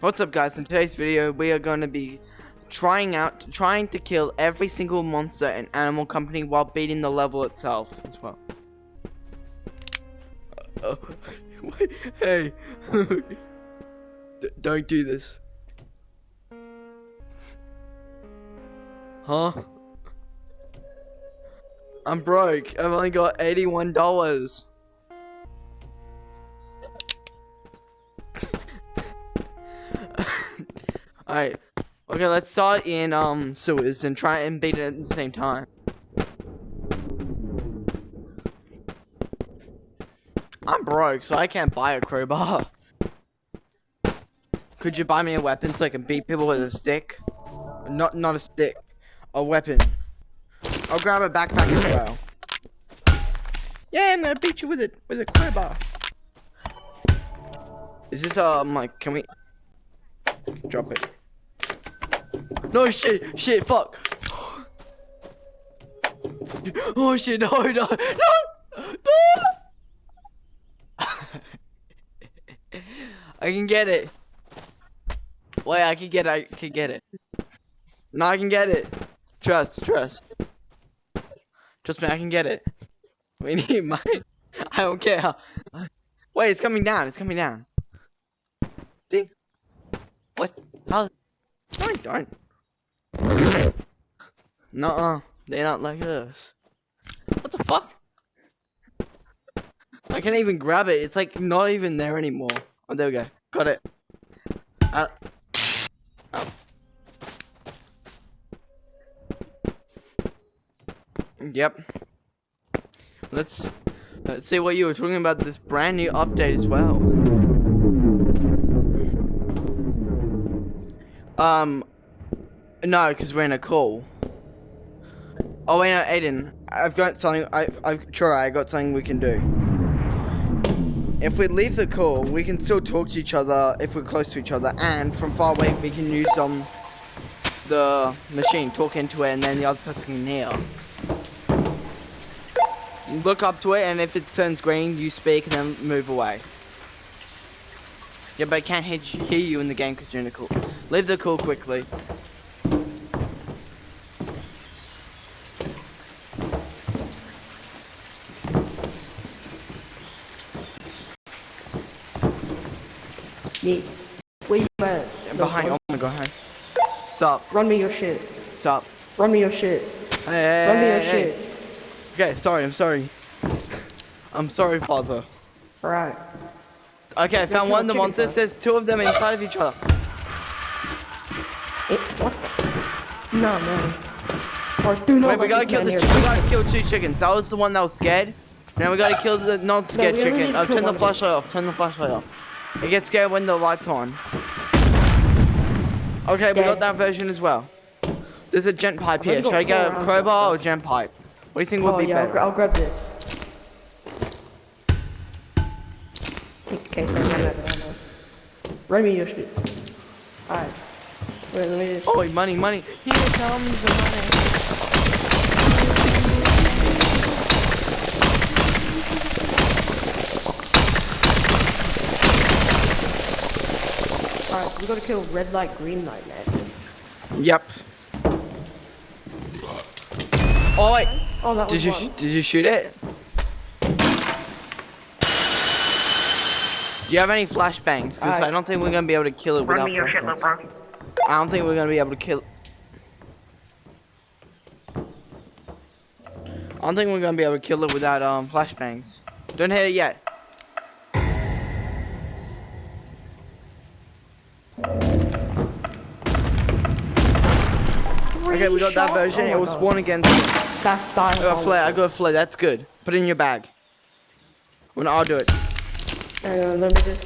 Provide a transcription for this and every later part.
What's up, guys? In today's video we are going to be trying to kill every single monster in Animal Company while beating the level itself as well. Hey. Don't do this. Huh? I'm broke. I've only got $81. Alright. Okay, let's start in sewers and try and beat it at the same time. I'm broke, so I can't buy a crowbar. Could you buy me a weapon so I can beat people with a stick? Not a stick. A weapon. I'll grab a backpack as well. Yeah, I'm gonna beat you with a crowbar. Is this like, can we drop it? No, shit, fuck. Oh shit, no. I can get it. Wait, I can get it. No, I can get it. Trust me, I can get it. We need mine. I don't care. Wait, it's coming down. See? What? How? No, don't. Nuh-uh. They're not like us. What the fuck? I can't even grab it. It's like not even there anymore. Oh, there we go. Got it. Oh. Yep. Let's see what you were talking about. This brand new update as well. No, because we're in a call. Oh wait, no, Aiden. I've got something. I got something we can do. If we leave the call, we can still talk to each other if we're close to each other, and from far away we can use the machine, talk into it, and then the other person can hear. Look up to it, and if it turns green, you speak, and then move away. Yeah, but I can't hear you in the game because you're in the call. Leave the call quickly. Me. Where you at? Behind. Oh my god. Stop. Run me your shit. Stop. Run me your shit. Hey, Run me your shit. Okay, sorry. I'm sorry, father. Alright. Okay, I found one of the monsters. There's two of them inside of each other. What the? No, man. Or do not. Wait, we gotta kill two chickens. That was the one that was scared. Now we gotta kill the non-scared chicken. Oh, turn the flashlight off. It gets scared when the light's on. Okay, we got that version as well. There's a gent pipe here. Should I get a crowbar or gent pipe? What do you think would be better? I'll grab this. Okay, sorry, run me your shit. Alright. Wait, let me just... Oh, money. Here comes the money. Alright, we gotta kill red light, green light, man. Yep. Oh wait. Oh, that was Did you shoot it? Do you have any flashbangs? Because I don't think we're gonna be able to kill it without flashbangs. I don't think we're gonna be able to kill. I don't think we're gonna be able to kill it without flashbangs. Don't hit it yet. Okay, we got that version. It will spawn again. That's dying. I got a flare. That's good. Put it in your bag. Well, I'll do it. Let me just...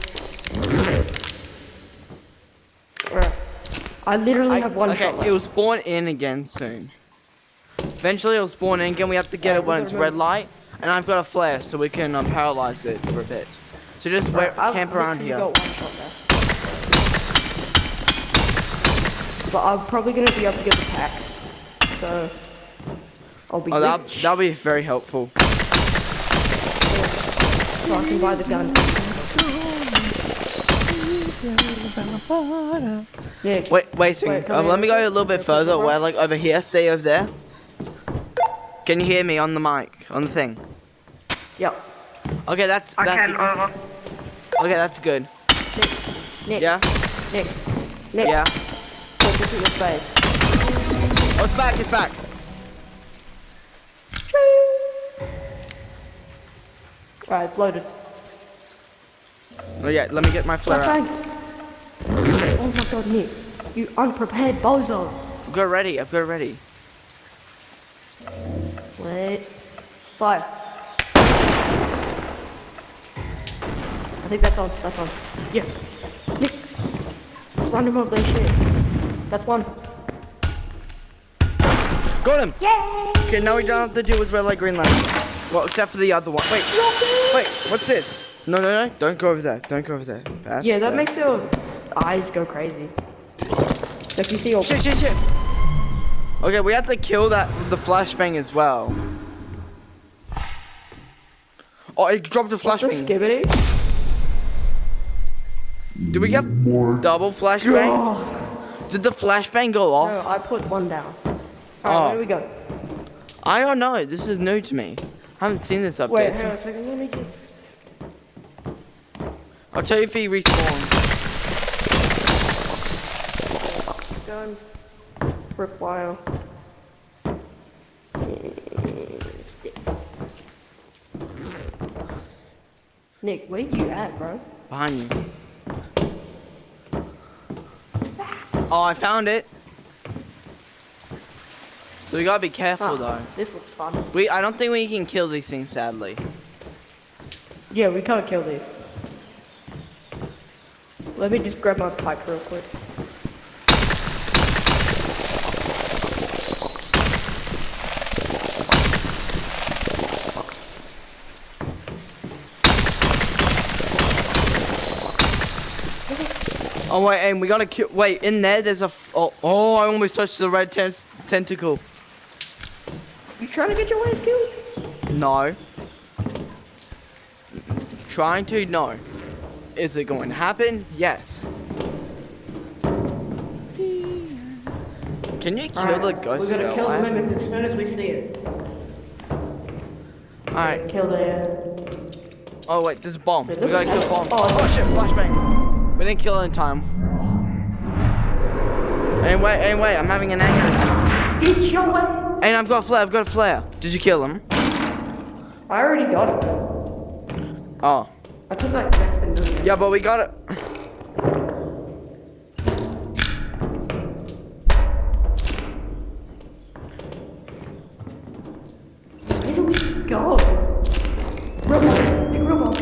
I literally have one shot left. It will spawn in again soon. Eventually it will spawn in again. We have to get it when it's red light. And I've got a flare so we can paralyze it for a bit. So just camp around here. Got one shot left. But I'm probably going to be able to get the pack. So... I'll be that'll be very helpful. So I can buy the gun. Nick. Wait, so, Wait, come let here. me go a little bit further. Where, like, over here, stay over there. Can you hear me on the mic, on the thing? Yep. Okay, that's okay, that's good. Nick. Yeah? Nick. Nick. Yeah? Focus on your face. Oh, it's back, it's back. Alright, it's loaded. Oh yeah, let me get my flare out. Oh my god, Nick. You unprepared bozo. I've got it ready, I've got it ready. Wait. Fire. I think that's on. That's on. Yeah. Nick. Run him over their shit. That's one. Got him! Yay! Okay, now we don't have to deal with red light, green light. Well, except for the other one. Wait, what's this? No, don't go over there. Don't go over there. That's Yeah, that bad. makes your eyes go crazy. Like you see your... Shit. Okay, we have to kill the flashbang as well. Oh, it dropped a What's the flashbang. skibbity? Did we get double flashbang? Oh, Did the flashbang go off? no, I put one down. Oh. Alright, where do we go? I don't know. This is new to me. I haven't seen this update. Wait, hang on a second, let me just... I'll tell you if he respawns. Gun. Require. Nick, where you at, bro? Behind you. Oh, I found it. So we gotta be careful though. This looks fun. I don't think we can kill these things, sadly. Yeah, we can't kill these. Let me just grab my pipe real quick. Oh wait, and we gotta kill. Wait, in there, there's a. Oh, I almost touched the red tentacle. You trying to get your ways killed? No. Trying to? No. Is it going to happen? Yes. Can you kill the ghost We're gonna girl? kill the mimic as soon as we see it. Alright. Kill the... Oh wait, there's a bomb. We Wait, gotta kill look- a bomb. oh, Oh shit, flashbang. We didn't kill it in time. Anyway, I'm having an aneurysm. Get your way! And I've got a flare. Did you kill him? I already got it. Oh. I took that next thing, didn't I? Yeah, but we got it. Where do we go? Robot.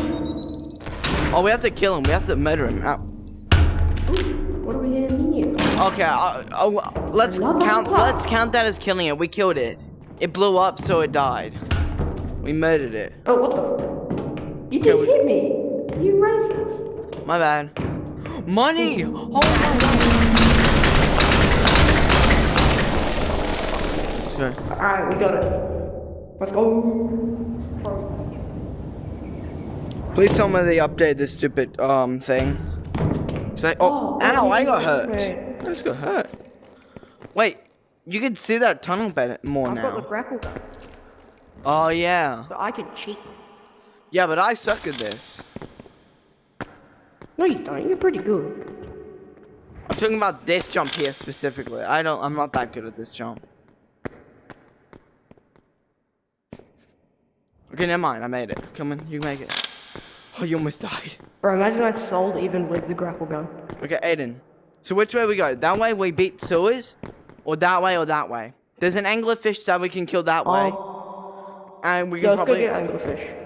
Oh, we have to kill him. We have to murder him. Ow. What are we in here? Okay, let's count that as killing it. We killed it. It blew up, so it died. We murdered it. Oh, what the? You just Okay, hit me. You racist. My bad. Money! Oh my god. Okay. Alright, we got it. Let's go. Please tell me they updated this stupid thing. Ow! I got hurt. okay. I just got hurt. Wait, you can see that tunnel better more I've got the now. grapple gun, Oh yeah. so I can cheat. Yeah, but I suck at this. No, you don't. You're pretty good. I'm talking about this jump here specifically. I'm not that good at this jump. Okay, never mind. I made it. Come on, you make it. Oh, you almost died. Bro, imagine I sold even with the grapple gun. Okay, Aiden. So which way we go? That way we beat sewers? Or that way or that way? There's an anglerfish that we can kill that way. And we Yeah, can let's go probably... get anglerfish.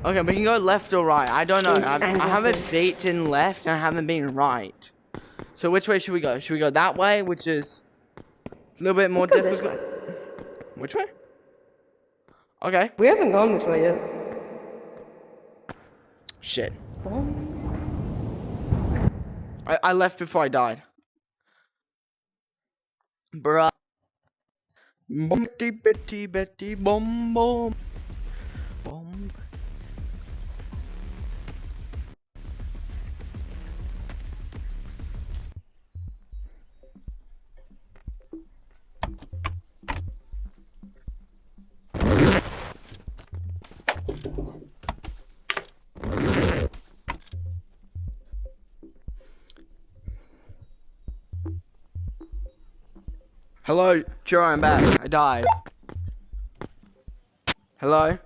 Okay, we can go left or right. I don't know. I haven't Anglerfish. beaten left and I haven't been right. So which way should we go? Should we go that way, which is a little bit more Let's go this difficult? way. Which way? Okay. We haven't gone this way yet. Shit. I left before I died. Bruh. Betty, Betty, Betty, bom, bom. Bom. Hello, sure, I'm back. I died. Hello?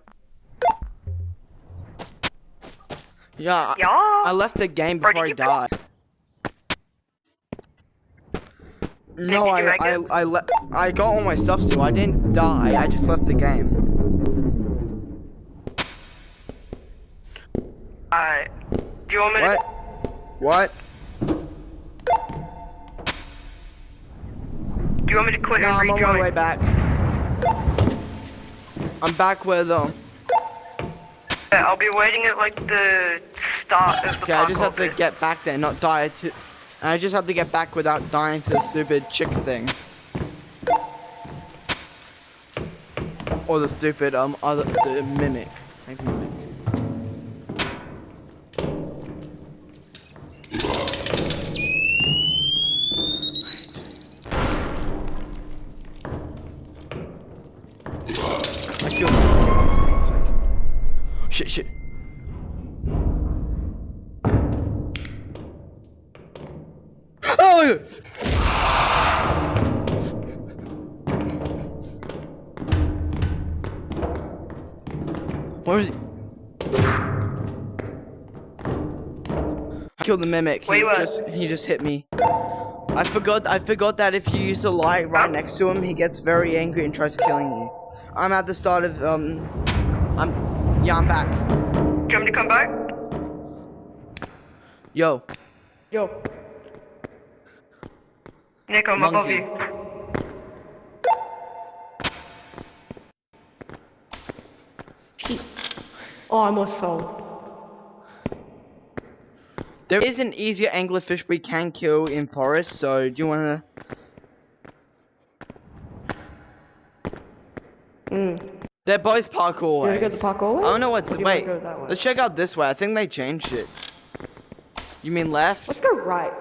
Yeah, Yeah. I left the game before I died. No, did you make it? I got all my stuff still. I didn't die. I just left the game. Alright. Do you want me What? to... What? Do you want me to quit No, and I'm on my rejoin? way back. I'm back where the... Yeah, I'll be waiting at like the start of the Okay, I just have to bit. get back there, not die to... I just have to get back without dying to the stupid chick thing. Or the stupid, the mimic. Maybe mimic. I killed him. Shit, shit. Oh my god! Where is he? I killed the mimic. Where you at? He just hit me. I forgot that if you use the light right next to him, he gets very angry and tries killing you. I'm at the start of I'm back. Do you want me to come back? Yo, Yo. Nick, I'm above Monkey. you. Oh, I almost fell. there is an easier anglerfish we can kill in forest. So do you wanna? They're both parkour You wanna ways. go the parkour way? I don't know what's Or do you wanna wait. go that way? Let's check out this way. I think they changed it. You mean left? Let's go right.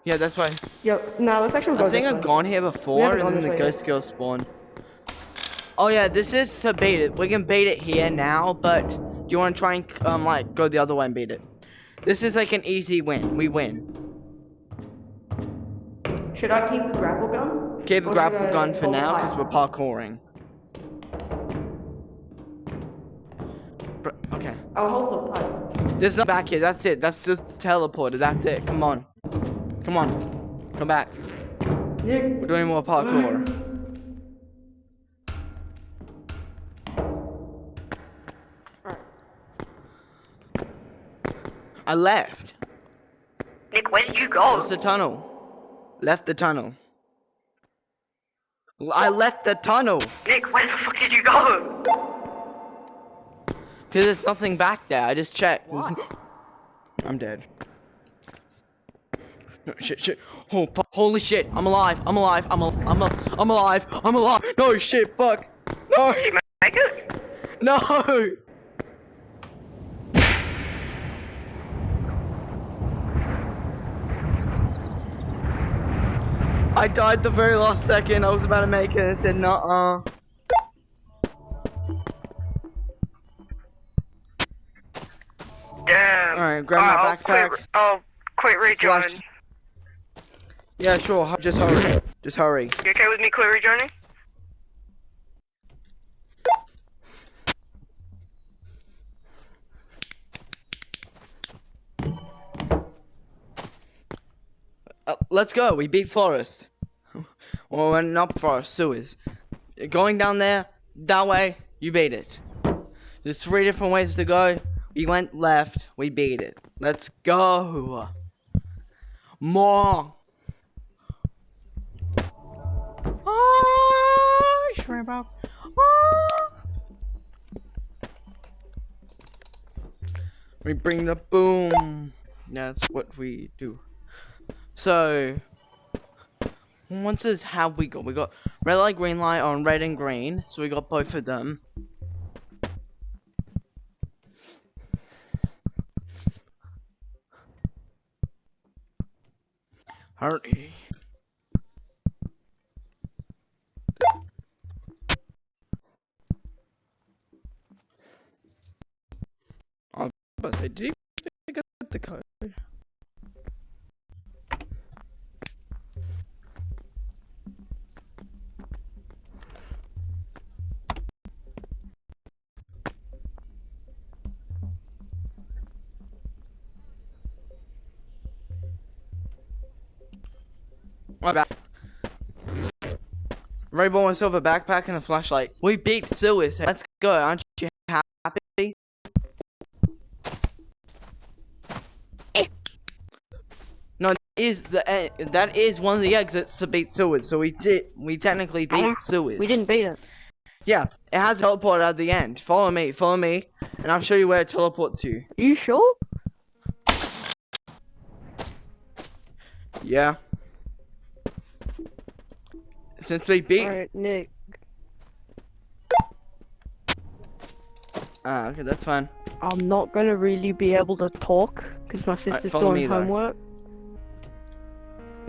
Yeah, that's why. Yo, no, let's actually go I think this I've way. gone here We before, haven't and gone then the this way ghost girl spawned. Oh yeah, this is to bait it. We can bait it here now, but do you want to try and like go the other way and beat it? This is like an easy win. We win. Should I keep the grapple gun? Keep the Or grapple should I gun for hold now fire? because we're parkouring. Okay. I'll hold the pipe. There's no back here. That's it. That's just teleported. That's it. Come on. Come on. Come back. Nick. We're doing more parkour. Alright. I left. Nick, where did you go? What's the tunnel? Left the tunnel. I left the tunnel. Nick, where the fuck did you go? Cause there's nothing back there. I just checked. I'm dead. No, shit, shit. Oh, holy shit! I'm alive. I'm alive. I'm alive. I'm alive. No shit. Fuck. No. Did you make it? No. I died the very last second. I was about to make it and it said nuh-uh. Damn. Alright, grab my I'll backpack. I'll quit rejoining. Flash. Yeah, sure. Just hurry. Just hurry. You okay with me quit rejoining? Let's go. We beat Forest. Well, we're not Forest, sewers. Going down there, that way, you beat it. There's 3 different ways to go. We went left, we beat it. Let's go. More. Ah, shrimp off. Ah. We bring the boom. That's what we do. So, once this, how we got? We got red light, green light on red and green. So we got both of them. Hurry. I was about to say, did he get the code? Ray bought myself a backpack and a flashlight. We beat sewers. Let's go. Aren't you happy? No, that is one of the exits to beat sewers. So we technically beat sewers. We didn't beat it. Yeah, it has a teleport at the end. Follow me, and I'll show you where it teleports you. Are you sure? Yeah. Since we beat. Alright, Nick. Okay, that's fine. I'm not gonna really be able to talk because my sister's follow me, doing though. homework.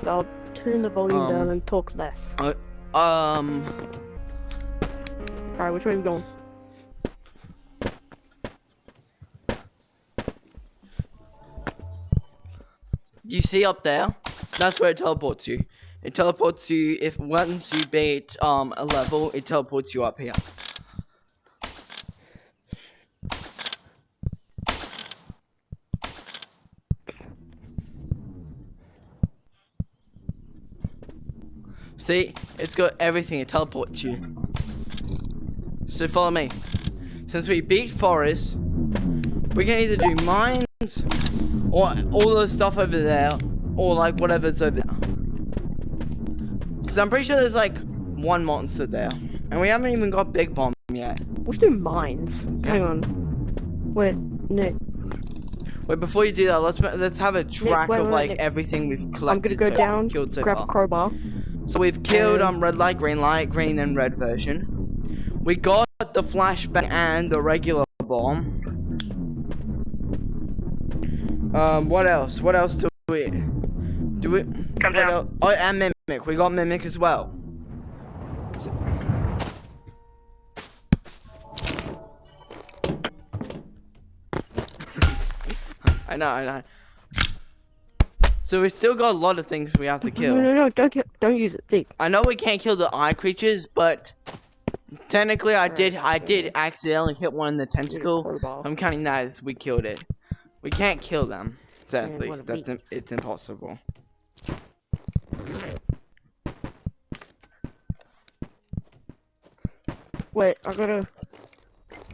So I'll turn the volume down and talk less. Alright, which way are we going? You see up there? That's where it teleports you. It teleports you if once you beat a level, it teleports you up here. See? It's got everything, it teleports you. So follow me. Since we beat Forest, we can either do mines or all the stuff over there, or like whatever's over there. Because I'm pretty sure there's like one monster there, and we haven't even got Big Bomb yet. Let's do mines. Yeah. Hang on. Wait, Nick. Wait, before you do that, let's have a track wait, of wait, like Nick. everything we've I'm collected. gonna go down, killed so grab far. a crowbar. So we've killed red light, green and red version. We got the flashbang and the regular bomb. What else? What else do we? Come down. Oh, and Mimic. We got Mimic as well. I know. So we still got a lot of things we have to kill. No, don't use it, please. I know we can't kill the eye creatures, but technically I did accidentally hit one in the tentacle. I'm counting that as we killed it. We can't kill them. Sadly, it's impossible. Wait, I gotta.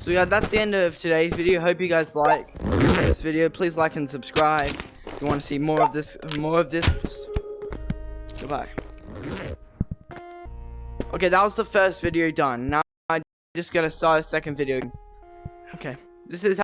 So yeah, that's the end of today's video. Hope you guys like this video. Please like and subscribe if you want to see more of this. Goodbye. Okay, that was the first video done. Now I just gotta start a second video. Okay, this is